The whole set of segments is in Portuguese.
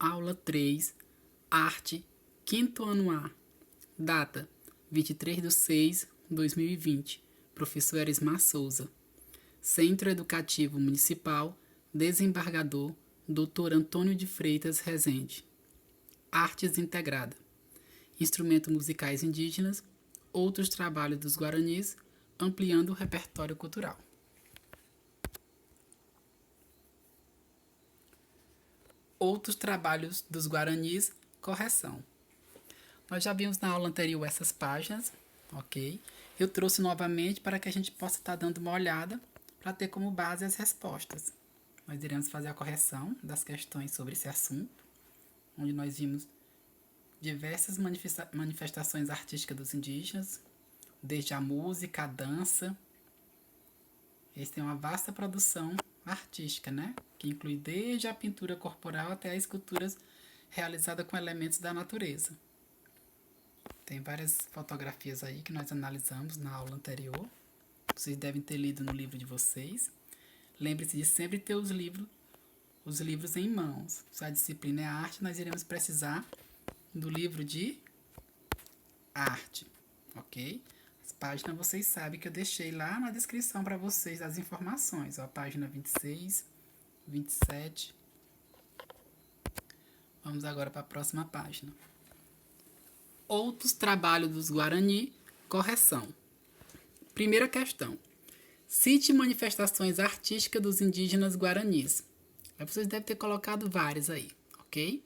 Aula 3, Arte, quinto ano A. Data: 23/6/2020. Professor Erismar Souza. Centro Educativo Municipal, Desembargador Dr. Antônio de Freitas Rezende. Artes integrada. Instrumentos musicais indígenas, outros trabalhos dos Guaranis, ampliando o repertório cultural. Outros trabalhos dos Guaranis, correção. Nós já vimos na aula anterior essas páginas, ok? Eu trouxe novamente para que a gente possa estar dando uma olhada para ter como base as respostas. Nós iremos fazer a correção das questões sobre esse assunto, onde nós vimos diversas manifestações artísticas dos indígenas, desde a música, a dança. Eles têm uma vasta produção artística, né? Que inclui desde a pintura corporal até as esculturas realizadas com elementos da natureza. Tem várias fotografias aí que nós analisamos na aula anterior. Vocês devem ter lido no livro de vocês. Lembre-se de sempre ter os livros em mãos. Se a disciplina é arte, nós iremos precisar do livro de arte, ok? As páginas vocês sabem que eu deixei lá na descrição para vocês as informações. Ó, página 26, 27. Vamos agora para a próxima página. Outros trabalhos dos Guarani, correção. Primeira questão. Cite manifestações artísticas dos indígenas guaranis. Aí vocês devem ter colocado várias aí, ok?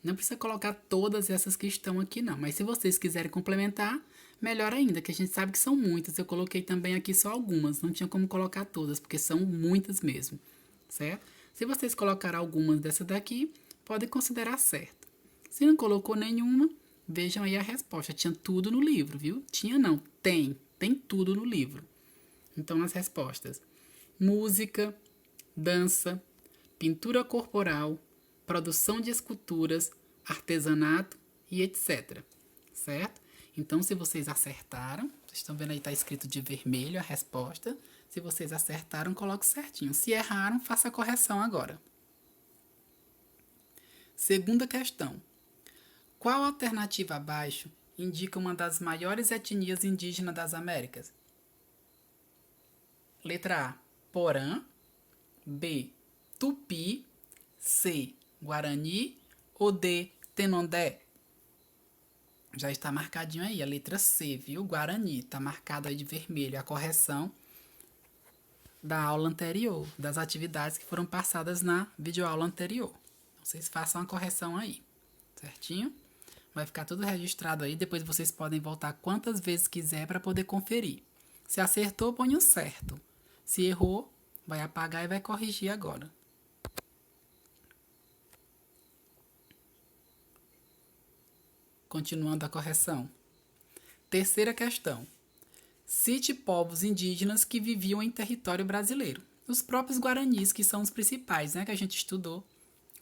Não precisa colocar todas essas que estão aqui não, mas se vocês quiserem complementar, melhor ainda, que a gente sabe que são muitas. Eu coloquei também aqui só algumas, não tinha como colocar todas, porque são muitas mesmo, certo? Se vocês colocaram algumas dessas daqui, podem considerar certo. Se não colocou nenhuma, vejam aí a resposta. Tinha tudo no livro, viu? Tinha não, tem tudo no livro. Então, as respostas: música, dança, pintura corporal, produção de esculturas, artesanato e etc. Certo? Então, se vocês acertaram, vocês estão vendo aí, está escrito de vermelho a resposta. Se vocês acertaram, coloque certinho. Se erraram, faça a correção agora. Segunda questão. Qual alternativa abaixo indica uma das maiores etnias indígenas das Américas? Letra A, Porã. B, Tupi. C, Guarani. Ou D, Tenondé? Já está marcadinho aí, a letra C, viu? Guarani, está marcado aí de vermelho. A correção da aula anterior, das atividades que foram passadas na videoaula anterior. Vocês façam a correção aí, certinho? Vai ficar tudo registrado aí, depois vocês podem voltar quantas vezes quiser para poder conferir. Se acertou, põe o certo. Se errou, vai apagar e vai corrigir agora. Continuando a correção. Terceira questão. Cite povos indígenas que viviam em território brasileiro. Os próprios Guaranis, que são os principais, né, que a gente estudou.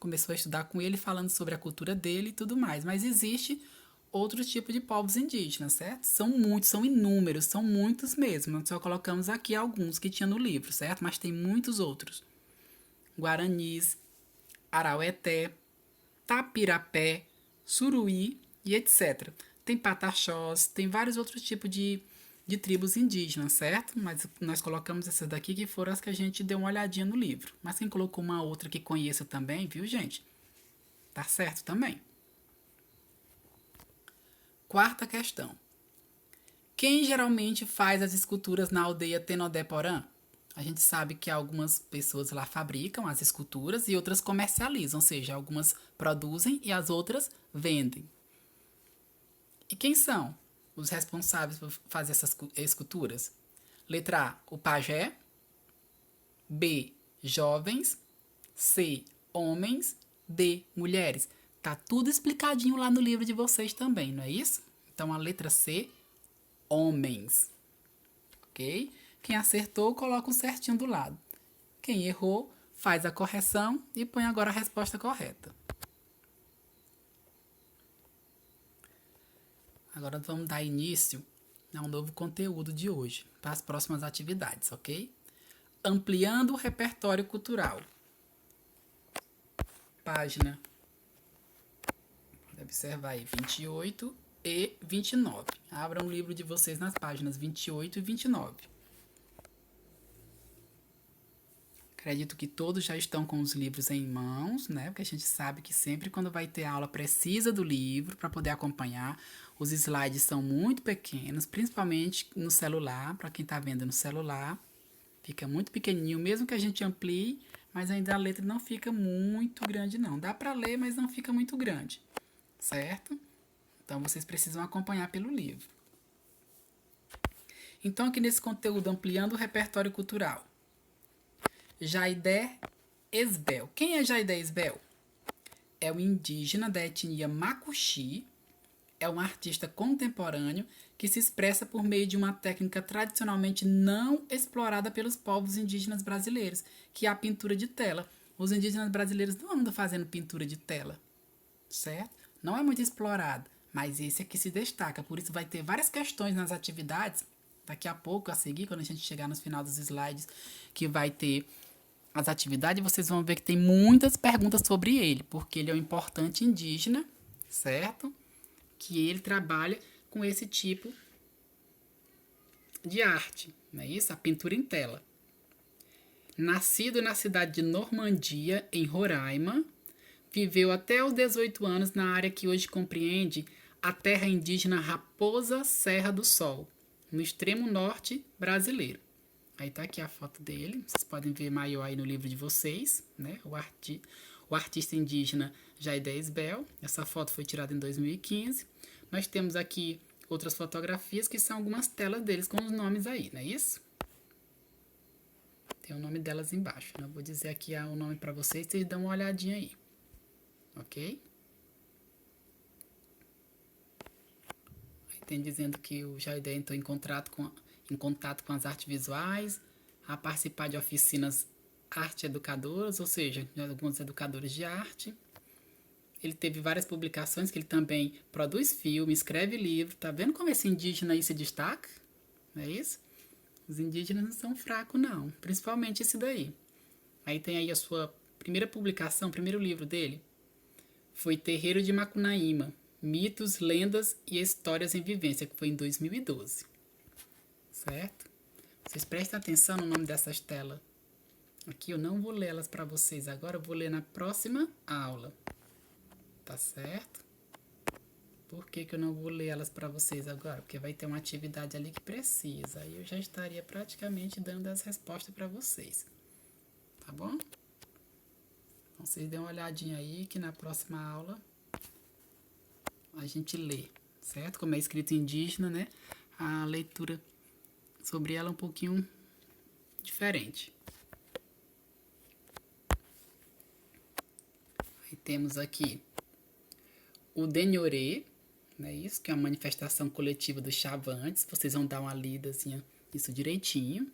Começou a estudar com ele, falando sobre a cultura dele e tudo mais. Mas existe outro tipo de povos indígenas, certo? São muitos, são inúmeros, são muitos mesmo. Nós só colocamos aqui alguns que tinha no livro, certo? Mas tem muitos outros. Guaranis, Araueté, Tapirapé, Suruí e etc. Tem Pataxós, tem vários outros tipos de tribos indígenas, certo? Mas nós colocamos essas daqui que foram as que a gente deu uma olhadinha no livro. Mas quem colocou uma outra que conheça também, viu, gente? Tá certo também. Quarta questão. Quem geralmente faz as esculturas na aldeia Tenondé-Porã? A gente sabe que algumas pessoas lá fabricam as esculturas e outras comercializam, ou seja, algumas produzem e as outras vendem. E quem são os responsáveis por fazer essas esculturas? Letra A, o pajé. B, jovens. C, homens. D, mulheres. Tá tudo explicadinho lá no livro de vocês também, não é isso? Então, a letra C, homens. Ok? Quem acertou, coloca o certinho do lado. Quem errou, faz a correção e põe agora a resposta correta. Agora vamos dar início a um novo conteúdo de hoje, para as próximas atividades, ok? Ampliando o repertório cultural. Página observar aí 28 e 29. Abram o livro de vocês nas páginas 28 e 29. Acredito que todos já estão com os livros em mãos, né? Porque a gente sabe que sempre quando vai ter aula precisa do livro para poder acompanhar. Os slides são muito pequenos, principalmente no celular, para quem está vendo no celular. Fica muito pequenininho, mesmo que a gente amplie, mas ainda a letra não fica muito grande não. Dá para ler, mas não fica muito grande, certo? Então vocês precisam acompanhar pelo livro. Então aqui nesse conteúdo, ampliando o repertório cultural. Jaidé Esbel. Quem é Jaidé Esbel? É um indígena da etnia Macuxi, é um artista contemporâneo que se expressa por meio de uma técnica tradicionalmente não explorada pelos povos indígenas brasileiros, que é a pintura de tela. Os indígenas brasileiros não andam fazendo pintura de tela, certo? Não é muito explorado, mas esse aqui se destaca, por isso vai ter várias questões nas atividades, daqui a pouco, a seguir, quando a gente chegar no final dos slides, que vai ter as atividades, vocês vão ver que tem muitas perguntas sobre ele, porque ele é um importante indígena, certo? Que ele trabalha com esse tipo de arte, não é isso? A pintura em tela. Nascido na cidade de Normandia, em Roraima, viveu até os 18 anos na área que hoje compreende a terra indígena Raposa Serra do Sol, no extremo norte brasileiro. Aí tá aqui a foto dele, vocês podem ver maior aí no livro de vocês, né? O artista indígena Jaidé Esbel. Essa foto foi tirada em 2015. Nós temos aqui outras fotografias que são algumas telas deles com os nomes aí, não é isso? Tem o nome delas embaixo. Eu vou dizer aqui o nome para vocês dão uma olhadinha aí. Ok? Aí tem dizendo que o Jaidé entrou em contato com as artes visuais, a participar de oficinas arte educadoras, ou seja, de alguns educadores de arte. Ele teve várias publicações, que ele também produz filme, escreve livro. Tá vendo como esse indígena aí se destaca? Não é isso? Os indígenas não são fracos, não. Principalmente esse daí. Aí tem aí a sua primeira publicação, primeiro livro dele. Foi Terreiro de Macunaíma, Mitos, Lendas e Histórias em Vivência, que foi em 2012. Certo? Vocês prestem atenção no nome dessas telas. Aqui eu não vou ler elas para vocês agora, eu vou ler na próxima aula. Tá certo? Por que eu não vou ler elas para vocês agora? Porque vai ter uma atividade ali que precisa. Aí eu já estaria praticamente dando as respostas para vocês. Tá bom? Então vocês dêem uma olhadinha aí que na próxima aula a gente lê. Certo? Como é escrito indígena, né? A leitura sobre ela é um pouquinho diferente. Aí temos aqui o Denhorê, né, isso, que é uma manifestação coletiva dos Chavantes. Vocês vão dar uma lidazinha isso direitinho.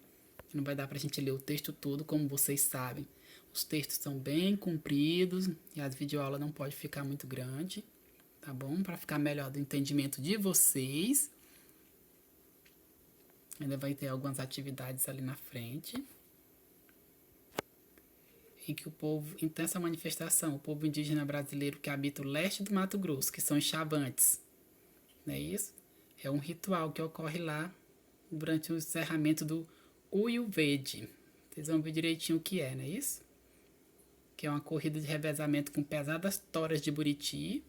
Não vai dar pra gente ler o texto todo, como vocês sabem. Os textos são bem compridos e as videoaulas não pode ficar muito grande, tá bom? Para ficar melhor do entendimento de vocês. Ainda vai ter algumas atividades ali na frente. Em que o povo, então essa manifestação, o povo indígena brasileiro que habita o leste do Mato Grosso, que são os Chavantes, não é isso? É um ritual que ocorre lá durante o encerramento do Uiuvede. Vocês vão ver direitinho o que é, não é isso? Que é uma corrida de revezamento com pesadas toras de buriti,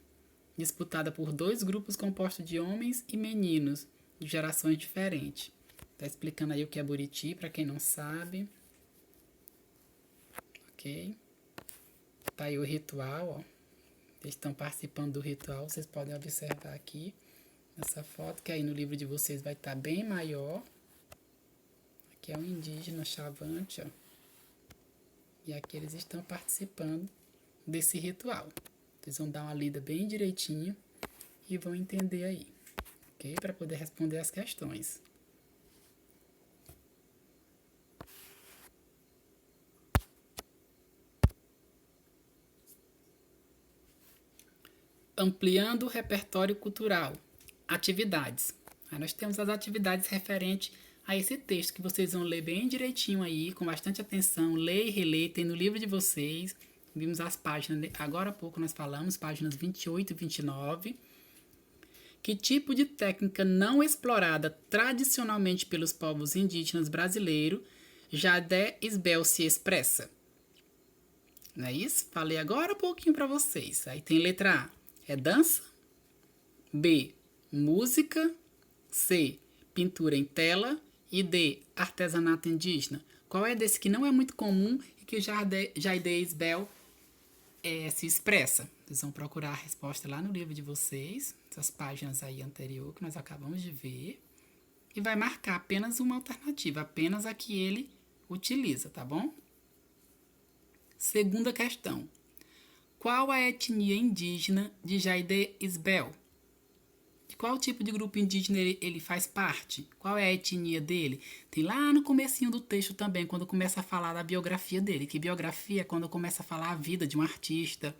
disputada por dois grupos compostos de homens e meninos de gerações diferentes. Tá explicando aí o que é buriti, para quem não sabe. Ok? Tá aí o ritual, ó. Eles estão participando do ritual, vocês podem observar aqui nessa foto, que aí no livro de vocês vai estar bem maior. Aqui é um indígena Chavante, ó. E aqui eles estão participando desse ritual. Vocês vão dar uma lida bem direitinho e vão entender aí, ok? Para poder responder as questões. Ampliando o repertório cultural. Atividades. Aí nós temos as atividades referentes a esse texto, que vocês vão ler bem direitinho aí, com bastante atenção. Lê e relê, tem no livro de vocês. Vimos as páginas, agora há pouco nós falamos, páginas 28 e 29. Que tipo de técnica não explorada tradicionalmente pelos povos indígenas brasileiros Jardé Isbel se expressa? Não é isso? Falei agora um pouquinho para vocês. Aí tem letra A, é dança. B, música. C, pintura em tela. E D, artesanato indígena. Qual é desse que não é muito comum e que o Jardé Isbel se expressa? Vocês vão procurar a resposta lá no livro de vocês, essas páginas aí anterior que nós acabamos de ver. E vai marcar apenas uma alternativa, apenas a que ele utiliza, tá bom? Segunda questão. Qual a etnia indígena de Jardé Isbel? De qual tipo de grupo indígena ele faz parte? Qual é a etnia dele? Tem lá no comecinho do texto também, quando começa a falar da biografia dele. Que biografia é quando começa a falar a vida de um artista,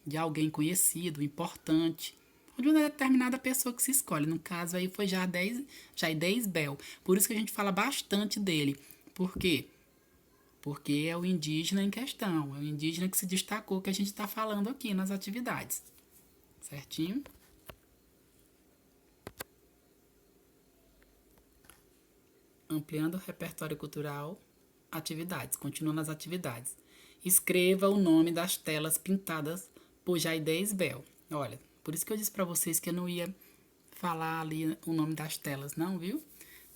de alguém conhecido, importante, ou de uma determinada pessoa que se escolhe. No caso aí foi Jardé Isbel. Por isso que a gente fala bastante dele. Por quê? Porque é o indígena em questão, é o indígena que se destacou, que a gente está falando aqui nas atividades. Certinho? Ampliando o repertório cultural, atividades. Continuando as atividades. Escreva o nome das telas pintadas por Jardé Isbel. Olha, por isso que eu disse para vocês que eu não ia falar ali o nome das telas, não, viu?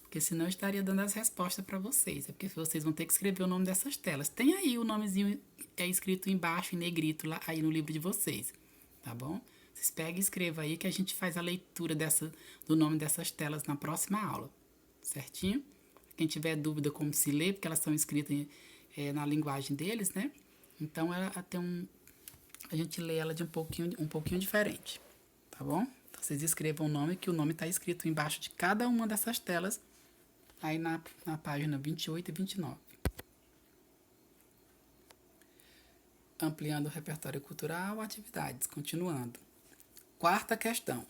Porque senão eu estaria dando as respostas para vocês. É porque vocês vão ter que escrever o nome dessas telas. Tem aí o nomezinho escrito embaixo, em negrito, lá aí no livro de vocês. Tá bom? Vocês pegam e escrevam aí que a gente faz a leitura do nome dessas telas na próxima aula. Certinho? Quem tiver dúvida como se lê, porque elas são escritas na linguagem deles, né? Então, a gente lê ela de um pouquinho diferente, tá bom? Então, vocês escrevam o nome, que o nome está escrito embaixo de cada uma dessas telas, aí na página 28 e 29. Ampliando o repertório cultural, atividades, continuando. Quarta questão.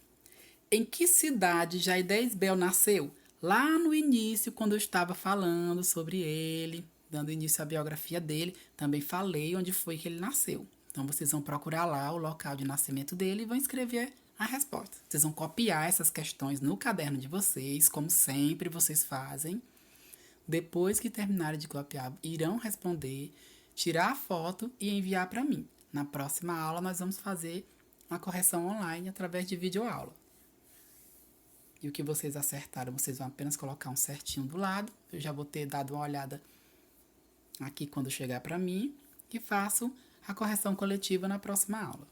Em que cidade Jardé Isbel nasceu? Lá no início, quando eu estava falando sobre ele, dando início à biografia dele, também falei onde foi que ele nasceu. Então, vocês vão procurar lá o local de nascimento dele e vão escrever a resposta. Vocês vão copiar essas questões no caderno de vocês, como sempre vocês fazem. Depois que terminarem de copiar, irão responder, tirar a foto e enviar para mim. Na próxima aula, nós vamos fazer uma correção online através de videoaula. E o que vocês acertaram, vocês vão apenas colocar um certinho do lado. Eu já vou ter dado uma olhada aqui quando chegar para mim. E faço a correção coletiva na próxima aula.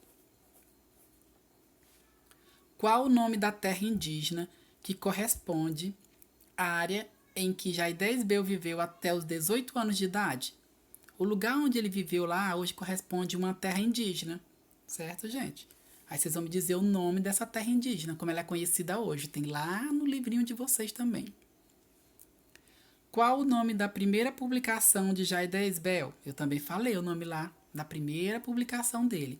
Qual o nome da terra indígena que corresponde à área em que Jardé Isbel viveu até os 18 anos de idade? O lugar onde ele viveu lá hoje corresponde a uma terra indígena. Certo, gente? Aí vocês vão me dizer o nome dessa terra indígena, como ela é conhecida hoje. Tem lá no livrinho de vocês também. Qual o nome da primeira publicação de Jardé Isbel? Eu também falei o nome lá da primeira publicação dele.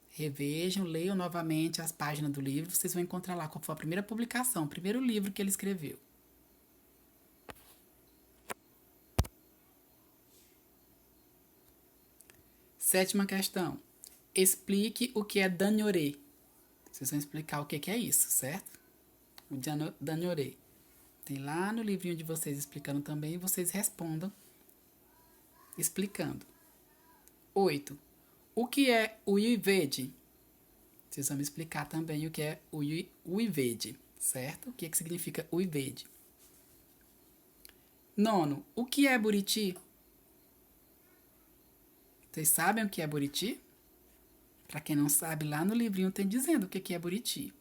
Revejam, leiam novamente as páginas do livro. Vocês vão encontrar lá qual foi a primeira publicação, o primeiro livro que ele escreveu. Sétima questão. Explique o que é danhorê. Vocês vão explicar o que é isso, certo? O danhorê. Tem lá no livrinho de vocês explicando também e vocês respondam explicando. 8. O que é o Uivede? Vocês vão me explicar também o que é o Uivede, certo? O que significa Uivede? 9. O que é Buriti? Vocês sabem o que é Buriti? Para quem não sabe, lá no livrinho tem dizendo o que é Buriti.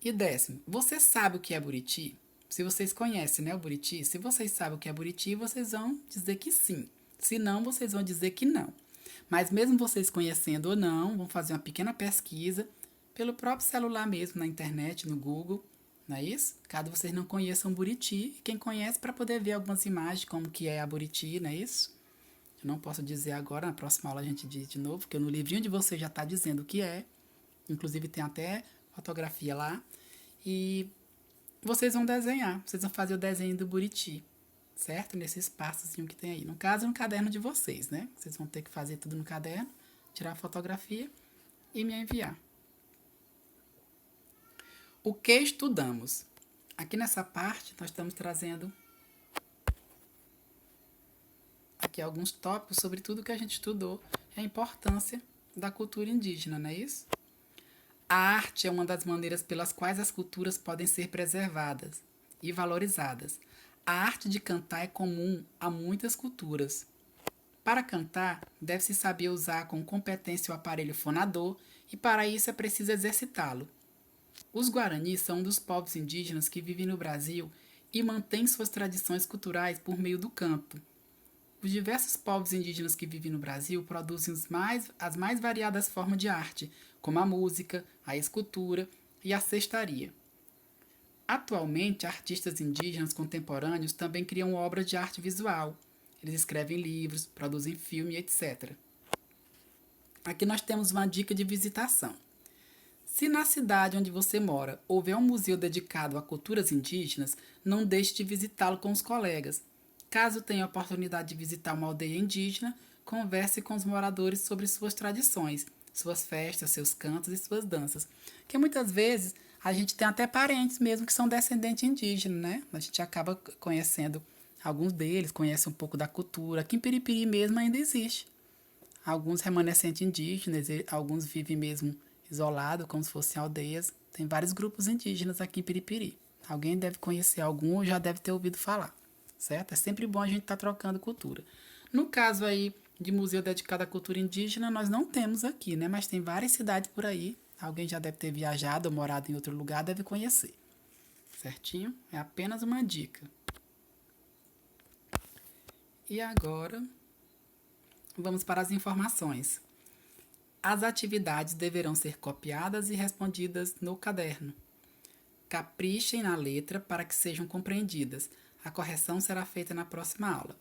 E 10. Você sabe o que é Buriti? Se vocês conhecem, né, o Buriti, se vocês sabem o que é Buriti, vocês vão dizer que sim. Se não, vocês vão dizer que não. Mas mesmo vocês conhecendo ou não, vão fazer uma pequena pesquisa pelo próprio celular mesmo, na internet, no Google, não é isso? Caso vocês não conheçam Buriti, quem conhece para poder ver algumas imagens como que é a Buriti, não é isso? Eu não posso dizer agora, na próxima aula a gente diz de novo, porque no livrinho de vocês já está dizendo o que é. Inclusive tem até fotografia lá. E vocês vão desenhar, vocês vão fazer o desenho do Buriti. certo? Nesse espaçozinho que tem aí. No caso, no caderno de vocês, né? Vocês vão ter que fazer tudo no caderno, tirar a fotografia e me enviar. O que estudamos? Aqui nessa parte, nós estamos trazendo aqui alguns tópicos sobre tudo que a gente estudou e a importância da cultura indígena, não é isso? A arte é uma das maneiras pelas quais as culturas podem ser preservadas e valorizadas. A arte de cantar é comum a muitas culturas. Para cantar, deve-se saber usar com competência o aparelho fonador e para isso é preciso exercitá-lo. Os Guaranis são um dos povos indígenas que vivem no Brasil e mantêm suas tradições culturais por meio do canto. Os diversos povos indígenas que vivem no Brasil produzem as mais variadas formas de arte, como a música, a escultura e a cestaria. Atualmente, artistas indígenas contemporâneos também criam obras de arte visual. Eles escrevem livros, produzem filme, etc. Aqui nós temos uma dica de visitação. Se na cidade onde você mora houver um museu dedicado a culturas indígenas, não deixe de visitá-lo com os colegas. Caso tenha a oportunidade de visitar uma aldeia indígena, converse com os moradores sobre suas tradições, suas festas, seus cantos e suas danças. Porque muitas vezes a gente tem até parentes mesmo que são descendentes indígenas, né? A gente acaba conhecendo alguns deles, conhece um pouco da cultura. Aqui em Piripiri mesmo ainda existe alguns remanescentes indígenas, alguns vivem mesmo isolados, como se fossem aldeias. Tem vários grupos indígenas aqui em Piripiri. Alguém deve conhecer algum ou já deve ter ouvido falar, certo? É sempre bom a gente estar trocando cultura. No caso aí de museu dedicado à cultura indígena, nós não temos aqui, né? Mas tem várias cidades por aí. Alguém já deve ter viajado ou morado em outro lugar, deve conhecer. Certinho? É apenas uma dica. E agora, vamos para as informações. As atividades deverão ser copiadas e respondidas no caderno. Caprichem na letra para que sejam compreendidas. A correção será feita na próxima aula.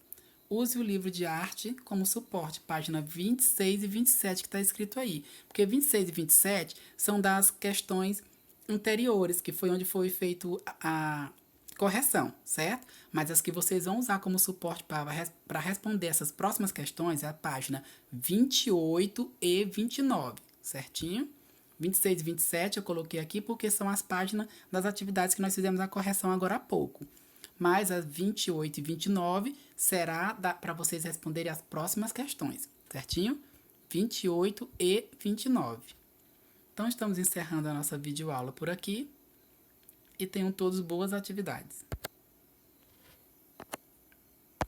Use o livro de arte como suporte, página 26 e 27 que está escrito aí. Porque 26 e 27 são das questões anteriores, que foi onde foi feito a correção, certo? Mas as que vocês vão usar como suporte para responder essas próximas questões é a página 28 e 29, certinho? 26 e 27 eu coloquei aqui porque são as páginas das atividades que nós fizemos a correção agora há pouco. Mas as 28 e 29 será para vocês responderem as próximas questões, certinho? 28 e 29. Então, estamos encerrando a nossa videoaula por aqui e tenham todos boas atividades.